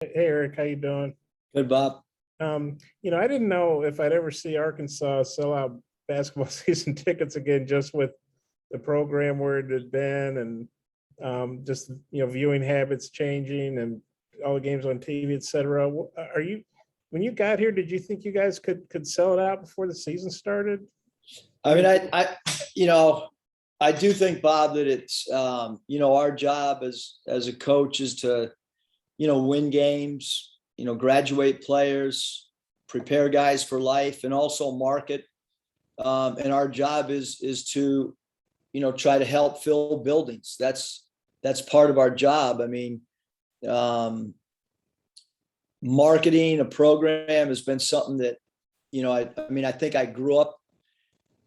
Hey Eric, how you doing? Good, Bob. I didn't know if I'd ever see Arkansas sell out basketball season tickets again, just with the program where it had been, and just viewing habits changing and all the games on TV, et cetera. Are you when you got here? Did you think you guys could sell it out before the season started? I mean, you know, I do think, Bob, that it's, our job as a coach is to, win games, graduate players, prepare guys for life, and also market. And our job is to, try to help fill buildings. That's part of our job. I mean, marketing a program has been something that, I think I grew up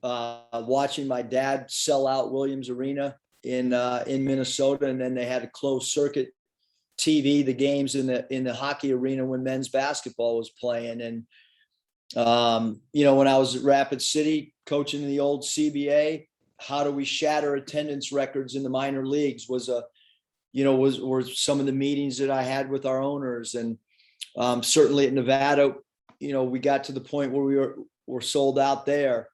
watching my dad sell out Williams Arena in Minnesota, and then they had a closed circuit TV, the games in the hockey arena when men's basketball was playing. And when I was at Rapid City coaching in the old CBA, how do we shatter attendance records in the minor leagues were some of the meetings that I had with our owners. And certainly at Nevada, we got to the point where we were sold out there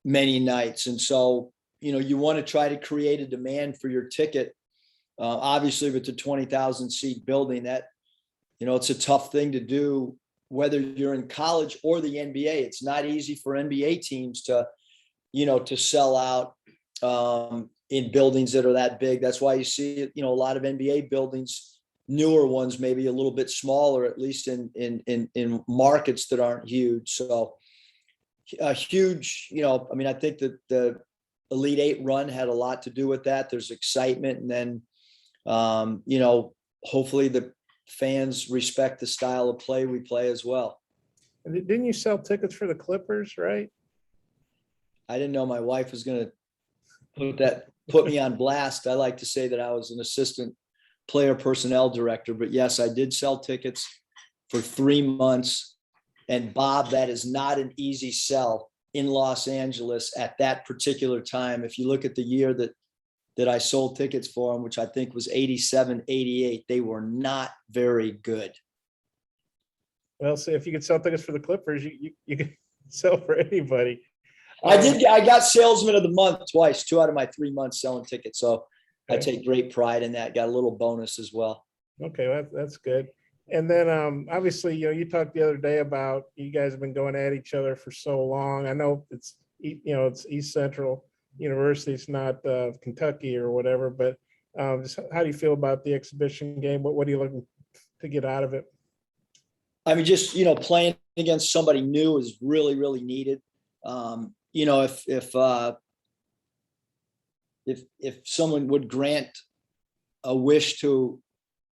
many nights. And so, you want to try to create a demand for your ticket. Obviously with the 20,000 seat building, that, it's a tough thing to do, whether you're in college or the NBA. It's not easy for NBA teams to sell out in buildings that are that big. That's why you see, a lot of NBA buildings, newer ones, maybe a little bit smaller, at least in markets that aren't huge. So a huge, I think that the Elite Eight run had a lot to do with that. There's excitement. And then, hopefully the fans respect the style of play we play as well. And didn't you sell tickets for the Clippers, right? I didn't know my wife was going to put me on blast. I like to say that I was an assistant player personnel director, but yes, I did sell tickets for 3 months. And Bob, that is not an easy sell in Los Angeles at that particular time. If you look at the year that I sold tickets for them, which I think was 87, 88, they were not very good. Well, see, if you could sell tickets for the Clippers, you could sell for anybody. I got salesman of the month twice, 2 out of my 3 months selling tickets. So okay. I take great pride in that. Got a little bonus as well. Okay, well, that's good. And then obviously, you talked the other day about you guys have been going at each other for so long. I know it's East Central University, it's not Kentucky or whatever, but just how do you feel about the exhibition game? What are you looking to get out of it? I mean, just, playing against somebody new is really, really needed. If someone would grant a wish to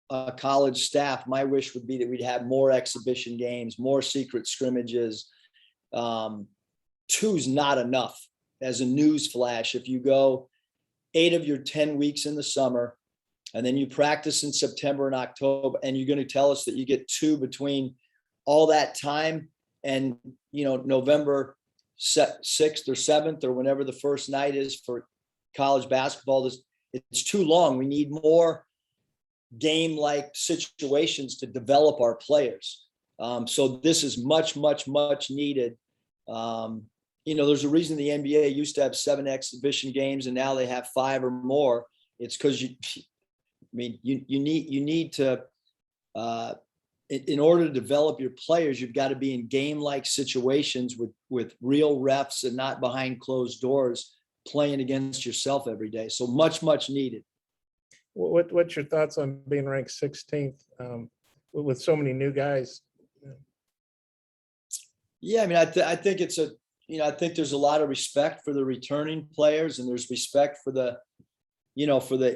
a college staff, my wish would be that we'd have more exhibition games, more secret scrimmages. 2's not enough. As a news flash, if you go 8 of your 10 weeks in the summer, and then you practice in September and October, and you're going to tell us that you get 2 between all that time and, November 6th or 7th or whenever the first night is for college basketball, it's too long. We need more game-like situations to develop our players. So this is much, much, much needed. There's a reason the NBA used to have 7 exhibition games and now they have 5 or more. It's because you need to, in order to develop your players, you've got to be in game-like situations with real refs and not behind closed doors playing against yourself every day. So much, much needed. What's your thoughts on being ranked 16th with so many new guys? Yeah, I mean, I think it's I think there's a lot of respect for the returning players and there's respect for the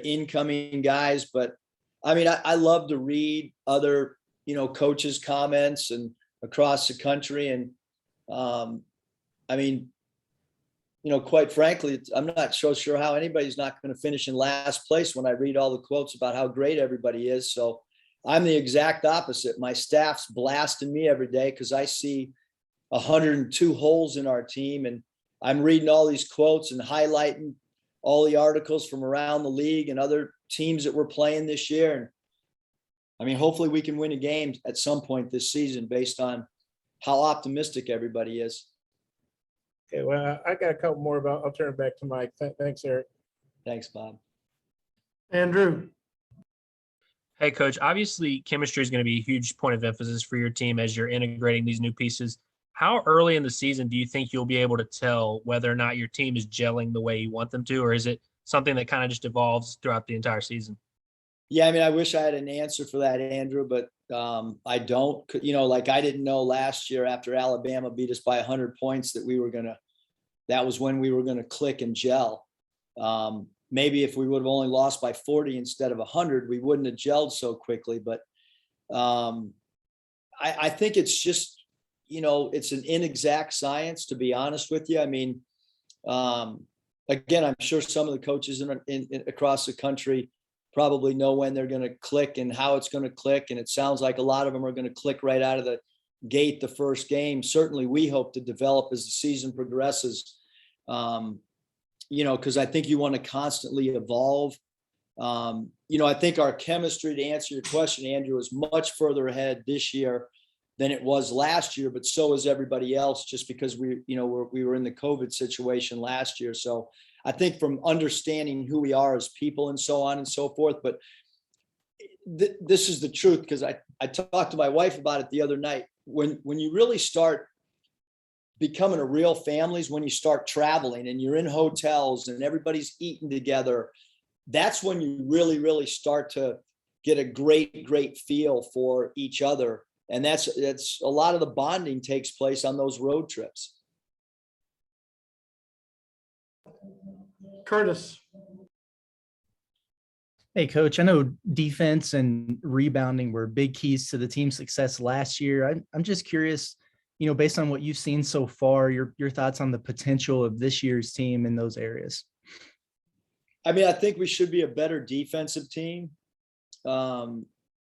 incoming guys. But I mean, I love to read other, coaches' comments and across the country. And quite frankly, I'm not so sure how anybody's not going to finish in last place when I read all the quotes about how great everybody is. So I'm the exact opposite. My staff's blasting me every day because I see 102 holes in our team. And I'm reading all these quotes and highlighting all the articles from around the league and other teams that we're playing this year. And I mean, hopefully we can win a game at some point this season based on how optimistic everybody is. Okay, well, I got a couple more, but I'll turn it back to Mike. Thanks, Eric. Thanks, Bob. Andrew. Hey, Coach, obviously chemistry is going to be a huge point of emphasis for your team as you're integrating these new pieces. How early in the season do you think you'll be able to tell whether or not your team is gelling the way you want them to, or is it something that kind of just evolves throughout the entire season? Yeah, I mean, I wish I had an answer for that, Andrew, but I don't. You know, like I didn't know last year after Alabama beat us by 100 points that was when we were going to click and gel. Maybe if we would have only lost by 40 instead of 100, we wouldn't have gelled so quickly. But I think it's just, you know, it's an inexact science, to be honest with you. I mean, again, I'm sure some of the coaches across the country probably know when they're going to click and how it's going to click. And it sounds like a lot of them are going to click right out of the gate the first game. Certainly we hope to develop as the season progresses, you know, because I think you want to constantly evolve. You know, I think our chemistry, to answer your question, Andrew, is much further ahead this year than it was last year, but so is everybody else, just because we were in the COVID situation last year. So I think from understanding who we are as people and so on and so forth, but this is the truth, because I talked to my wife about it the other night. When you really start becoming a real family is when you start traveling and you're in hotels and everybody's eating together. That's when you really, really start to get a great feel for each other. And that's a lot of the bonding takes place on those road trips. Curtis. Hey, Coach, I know defense and rebounding were big keys to the team's success last year. I'm just curious, you know, based on what you've seen so far, your thoughts on the potential of this year's team in those areas. I mean, I think we should be a better defensive team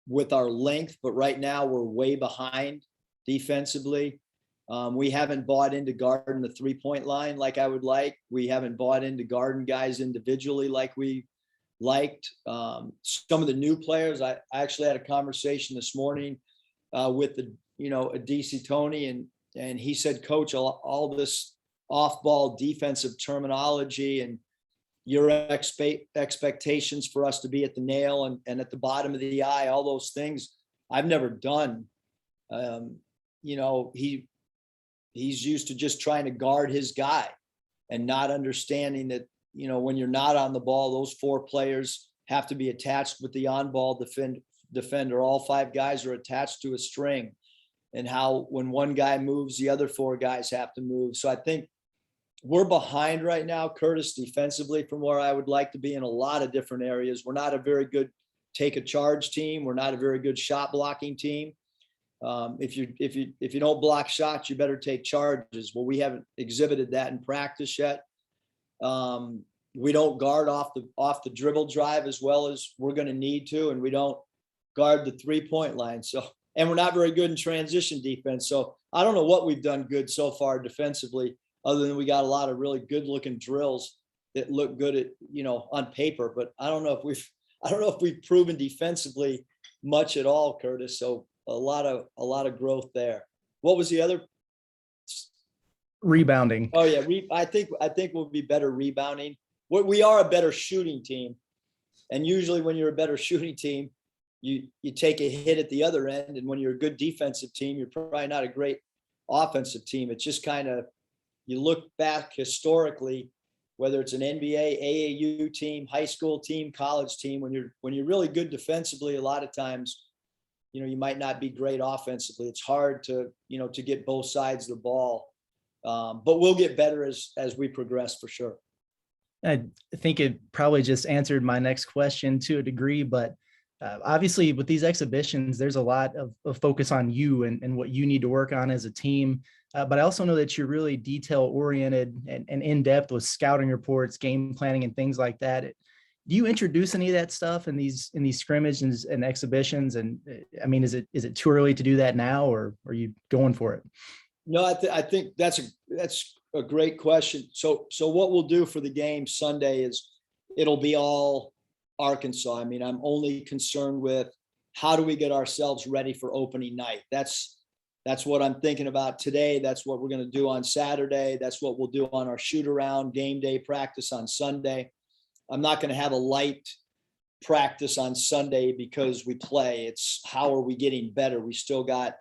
with our length, but right now we're way behind defensively. We haven't bought into guarding the 3-point line like I would like. We haven't bought into guarding guys individually like we liked. Some of the new players, I actually had a conversation this morning with a DC Tony, and he said, Coach, all this off-ball defensive terminology and your expectations for us to be at the nail and at the bottom of the eye, all those things I've never done. He's used to just trying to guard his guy and not understanding that, you know, when you're not on the ball, those 4 players have to be attached with the on-ball defender. All 5 guys are attached to a string, and how when one guy moves, the other 4 guys have to move. So I think we're behind right now, Curtis, defensively from where I would like to be in a lot of different areas. We're not a very good take a charge team. We're not a very good shot blocking team. If you don't block shots, you better take charges. Well, we haven't exhibited that in practice yet. We don't guard off the dribble drive as well as we're going to need to, and we don't guard the 3-point line. So, and we're not very good in transition defense. So I don't know what we've done good so far defensively, other than we got a lot of really good looking drills that look good at, you know, on paper, but I don't know if we've proven defensively much at all, Curtis. So a lot of growth there. What was the other? Rebounding. Oh yeah. I think we'll be better rebounding. We are a better shooting team. And usually when you're a better shooting team, you take a hit at the other end. And when you're a good defensive team, you're probably not a great offensive team. It's just kind of, you look back historically, whether it's an NBA, AAU team, high school team, college team, when you're really good defensively, a lot of times, you know, you might not be great offensively. It's hard to get both sides of the ball. But we'll get better as we progress for sure. I think it probably just answered my next question to a degree, but obviously with these exhibitions, there's a lot of focus on you and what you need to work on as a team. But I also know that you're really detail oriented and in depth with scouting reports, game planning, and things like that. Do you introduce any of that stuff in these scrimmages and exhibitions? And I mean, is it too early to do that now, or are you going for it? No, I think that's a great question. So what we'll do for the game Sunday is it'll be all Arkansas. I mean, I'm only concerned with how do we get ourselves ready for opening night? That's what I'm thinking about today. That's what we're going to do on Saturday. That's what we'll do on our shoot around game day practice on Sunday. I'm not going to have a light practice on Sunday because we play. It's how are we getting better? We still got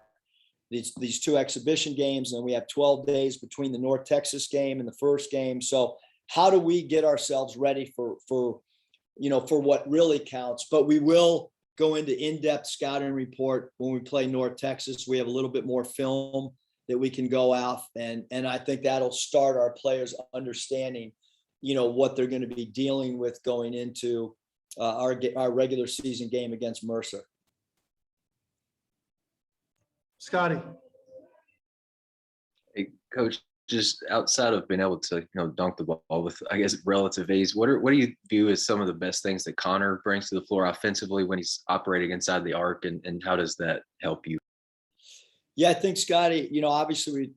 these 2 exhibition games, and we have 12 days between the North Texas game and the first game. So how do we get ourselves ready for what really counts? But we will go into in-depth scouting report when we play North Texas. We have a little bit more film that we can go off, and I think that'll start our players understanding, what they're going to be dealing with going into our regular season game against Mercer. Scotty. Hey, Coach, just outside of being able to, dunk the ball with, I guess, relative ease, what do you view as some of the best things that Connor brings to the floor offensively when he's operating inside the arc, and how does that help you? Yeah, I think Scotty, obviously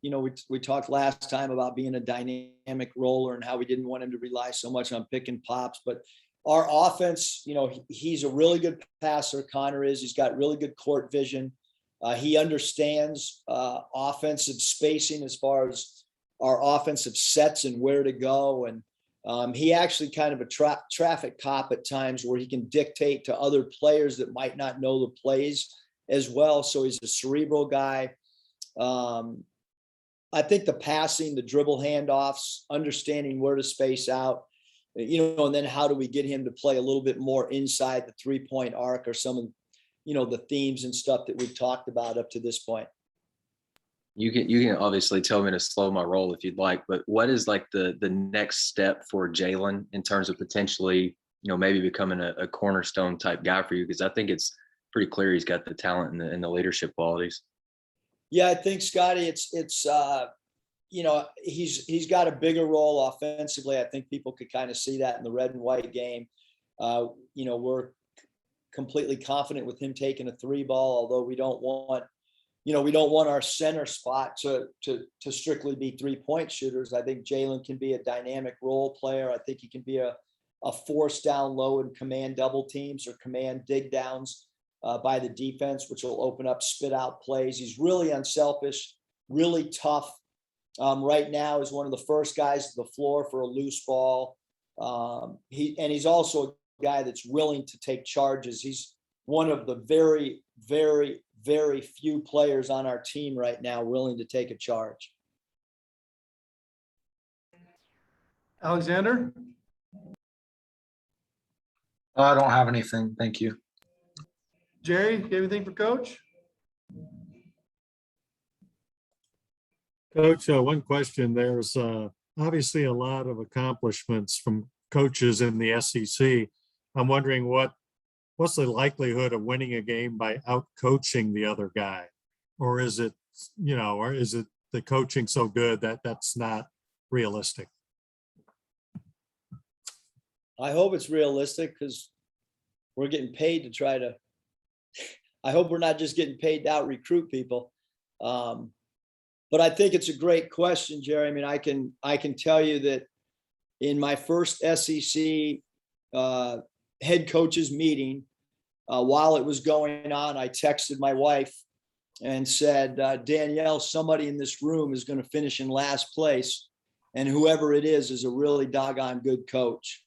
we talked last time about being a dynamic roller and how we didn't want him to rely so much on pick and pops, but our offense, he's a really good passer. Connor is. He's got really good court vision. He understands offensive spacing as far as our offensive sets and where to go. And he actually kind of a traffic cop at times where he can dictate to other players that might not know the plays as well. So he's a cerebral guy. I think the passing, the dribble handoffs, understanding where to space out, and then how do we get him to play a little bit more inside the 3-point arc or some of the themes and stuff that we've talked about up to this point. You can obviously tell me to slow my roll if you'd like, but what is like the next step for Jalen in terms of potentially, maybe becoming a cornerstone type guy for you? Because I think it's pretty clear he's got the talent and the leadership qualities. Yeah, I think Scotty, it's he's got a bigger role offensively. I think people could kind of see that in the red and white game. We're completely confident with him taking a 3 ball, although we don't want our center spot to strictly be 3-point shooters. I think Jalen can be a dynamic role player. I think he can be a force down low and command double teams or command dig downs by the defense, which will open up spit out plays. He's really unselfish, really tough. Right now is one of the first guys to the floor for a loose ball. He's also a guy that's willing to take charges. He's one of the very, very, very few players on our team right now willing to take a charge. Alexander. I don't have anything. Thank you. Jerry, you have anything for Coach? Coach, one question. There's obviously a lot of accomplishments from coaches in the SEC. I'm wondering what's the likelihood of winning a game by out-coaching the other guy? Or is it the coaching so good that that's not realistic? I hope it's realistic because we're getting paid to try to, I hope we're not just getting paid to out recruit people. But I think it's a great question, Jerry. I mean, I can tell you that in my first SEC head coaches meeting, while it was going on, I texted my wife and said, Danielle, somebody in this room is going to finish in last place, and whoever it is a really doggone good coach.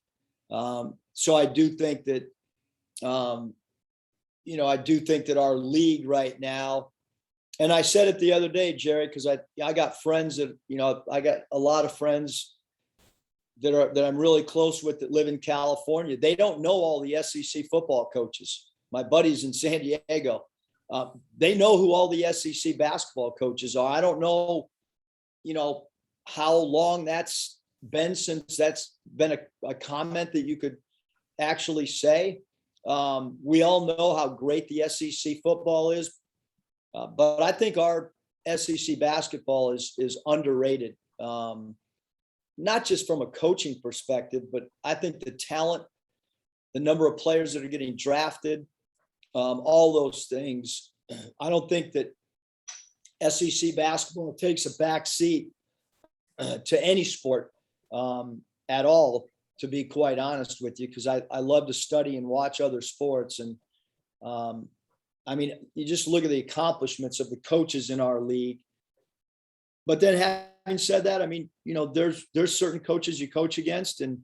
So I do think that, I do think that our league right now, and I said it the other day, Jerry, because I got friends that, I got a lot of friends that I'm really close with that live in California. They don't know all the SEC football coaches. My buddies in San Diego, they know who all the SEC basketball coaches are. I don't know, how long that's been since that's been a comment that you could actually say. We all know how great the SEC football is, but I think our SEC basketball is underrated. Not just from a coaching perspective, but I think the talent, the number of players that are getting drafted, all those things. I don't think that SEC basketball takes a back seat to any sport at all, to be quite honest with you, because I love to study and watch other sports. And, I mean, you just look at the accomplishments of the coaches in our league. But then having said that, I mean, there's certain coaches you coach against and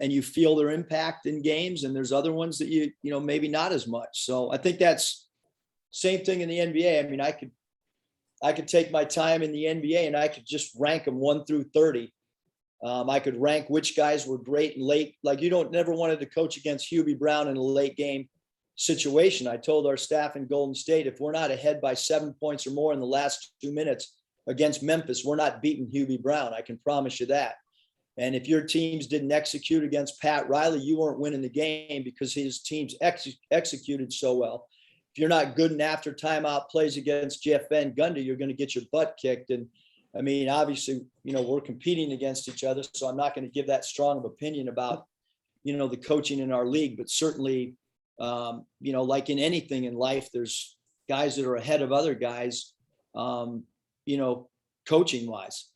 you feel their impact in games, and there's other ones that maybe not as much. So I think that's same thing in the NBA. I mean, I could take my time in the NBA and I could just rank them 1 through 30. I could rank which guys were great and late. Like never wanted to coach against Hubie Brown in a late game situation. I told our staff in Golden State, if we're not ahead by 7 points or more in the last 2 minutes against Memphis, we're not beating Hubie Brown. I can promise you that. And if your teams didn't execute against Pat Riley, you weren't winning the game because his teams executed so well. If you're not good in after timeout plays against Jeff Van Gundy, you're going to get your butt kicked. And I mean, obviously, we're competing against each other, so I'm not going to give that strong of opinion about, the coaching in our league. But certainly, like in anything in life, there's guys that are ahead of other guys, coaching wise.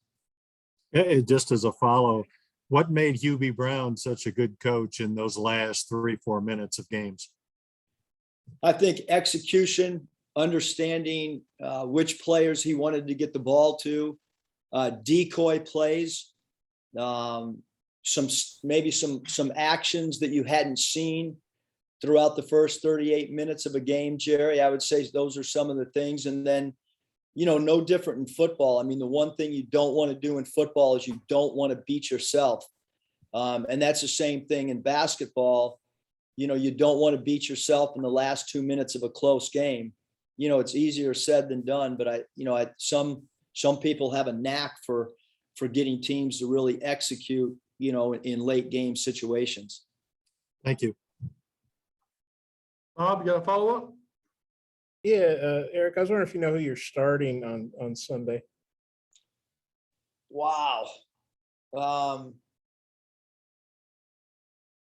Just as a follow, what made Hubie Brown such a good coach in those last 3-4 minutes of games? I think execution, understanding which players he wanted to get the ball to, decoy plays, some actions that you hadn't seen throughout the first 38 minutes of a game, Jerry. I would say those are some of the things. And then, no different in football. I mean, the one thing you don't want to do in football is you don't want to beat yourself. And that's the same thing in basketball. You don't want to beat yourself in the last 2 minutes of a close game. It's easier said than done, but some people have a knack for getting teams to really execute, in late game situations. Thank you. Bob, you got a follow-up? Yeah, Eric, I was wondering if you know who you're starting on Sunday. Wow.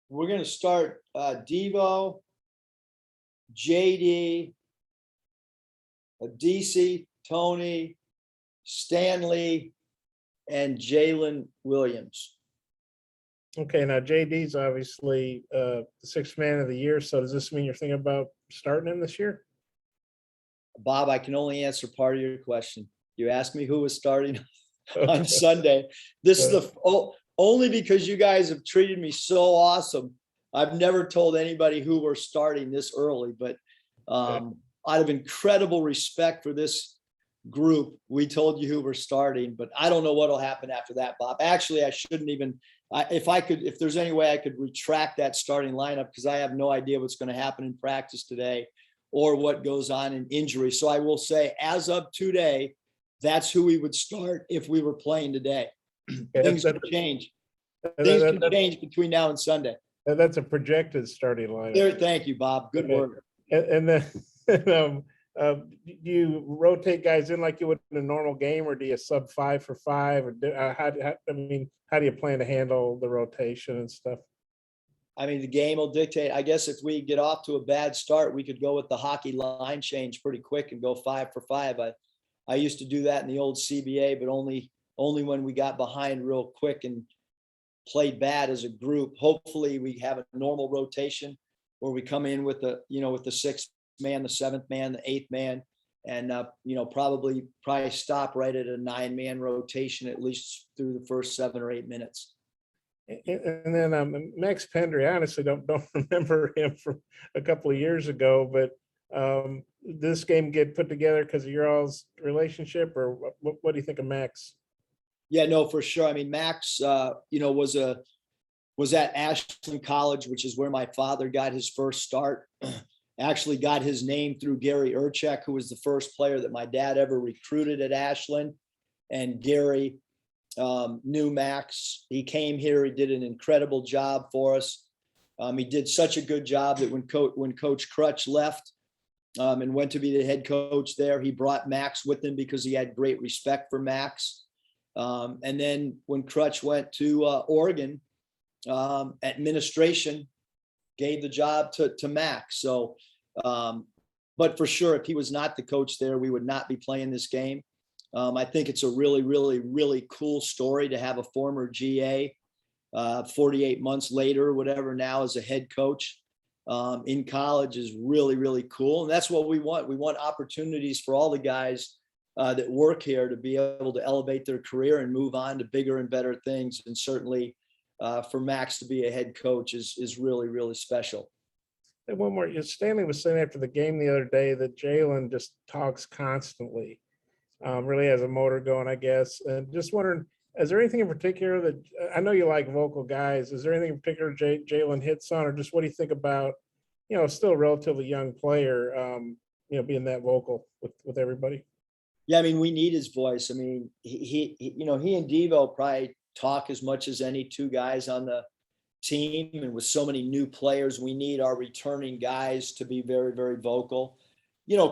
We're going to start Devo, JD, DC, Tony, Stanley, and Jalen Williams. Okay, now JD's obviously the 6th man of the year. So does this mean you're thinking about starting him this year? Bob, I can only answer part of your question. You asked me who was starting on Okay. Sunday. This is only because you guys have treated me so awesome. I've never told anybody who we're starting this early, but out of incredible respect for this group, we told you who we're starting, but I don't know what'll happen after that, Bob. Actually, I shouldn't even, if there's any way I could retract that starting lineup, because I have no idea what's going to happen in practice today or what goes on in injury. So I will say, as of today, that's who we would start if we were playing today. Things can change. Things can change between now and Sunday. That's a projected starting lineup. There, thank you, Bob. Good Okay. work. And then do you rotate guys in like you would in a normal game, or do you sub 5 for 5? Or how do you plan to handle the rotation and stuff? I mean, the game will dictate. I guess if we get off to a bad start, we could go with the hockey line change pretty quick and go 5 for 5. I used to do that in the old CBA, but only when we got behind real quick and played bad as a group. Hopefully we have a normal rotation where we come in with the 6th man, the 7th man, the 8th man, and probably stop right at a 9-man rotation, at least through the first 7 or 8 minutes. And then Max Pendry, I honestly don't remember him from a couple of years ago, but this game get put together because of your all's relationship, or what do you think of Max? Yeah, no, for sure. I mean, Max, was at Ashland College, which is where my father got his first start. Actually got his name through Gary Urchek, who was the first player that my dad ever recruited at Ashland. And Gary knew Max. He came here. He did an incredible job for us. He did such a good job that when Coach Crutch left and went to be the head coach there, he brought Max with him because he had great respect for Max. And then when Crutch went to Oregon, administration gave the job to Max. So, but for sure, if he was not the coach there, we would not be playing this game. I think it's a really, really, really cool story to have a former GA 48 months later, whatever, now as a head coach. in college is really, really cool. And that's what we want. We want opportunities for all the guys that work here to be able to elevate their career and move on to bigger and better things. And certainly for Max to be a head coach is really, really special. And one more, Stanley was saying after the game the other day that Jalen just talks constantly, really has a motor going, I guess. And just wondering, is there anything in particular that, I know you like vocal guys, is there anything in particular Jalen hits on, or just what do you think about, still a relatively young player, being that vocal with everybody? Yeah, I mean, we need his voice. I mean, he and Devo probably talk as much as any two guys on the team. And with so many new players, we need our returning guys to be very, very vocal.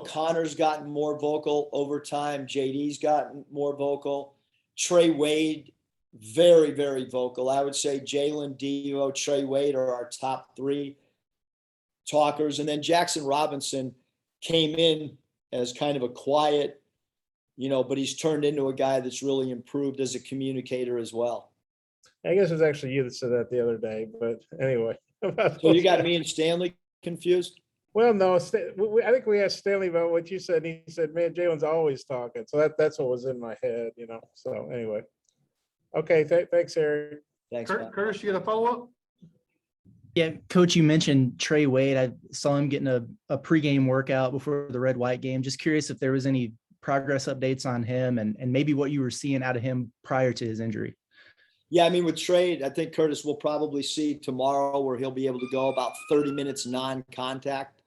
Connor's gotten more vocal over time. JD's gotten more vocal. Trey Wade, very, very vocal. I would say Jalen, Devo, Trey Wade are our top three talkers. And then Jackson Robinson came in as kind of a quiet, but he's turned into a guy that's really improved as a communicator as well. I guess it was actually you that said that the other day, but anyway. So you got me and Stanley confused? Well, no, I think we asked Stanley about what you said, and he said, man, Jalen's always talking. So that's what was in my head, So anyway. Okay, thanks, Eric. Thanks, Matt. Curtis, you got a follow-up? Yeah, Coach, you mentioned Trey Wade. I saw him getting a pregame workout before the red-white game. Just curious if there was any progress updates on him and maybe what you were seeing out of him prior to his injury. Yeah, I mean, with Trey, I think Curtis will probably see tomorrow where he'll be able to go about 30 minutes non-contact.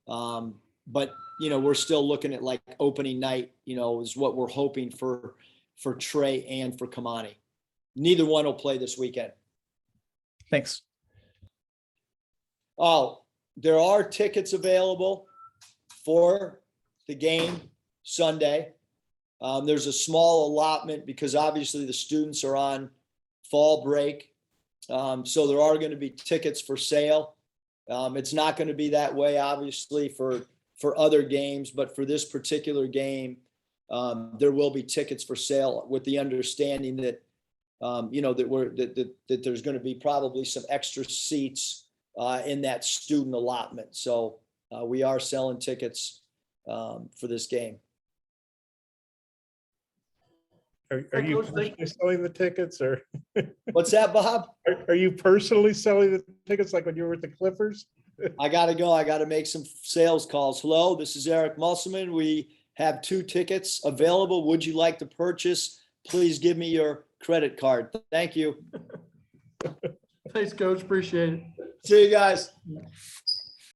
But, we're still looking at like opening night, is what we're hoping for Trey and for Kamani. Neither one will play this weekend. Thanks. Oh, there are tickets available for the game Sunday. There's a small allotment because obviously the students are on fall break. So there are going to be tickets for sale. It's not going to be that way, obviously, for other games, but for this particular game, there will be tickets for sale with the understanding that, that there's going to be probably some extra seats in that student allotment. So we are selling tickets for this game. Are you personally selling the tickets, or What's that, Bob? are you personally selling the tickets like when you were with the Clippers? I got to go. I got to make some sales calls. Hello, this is Eric Musselman. We have 2 tickets available. Would you like to purchase? Please give me your credit card. Thank you. Thanks, Coach. Appreciate it. See you guys.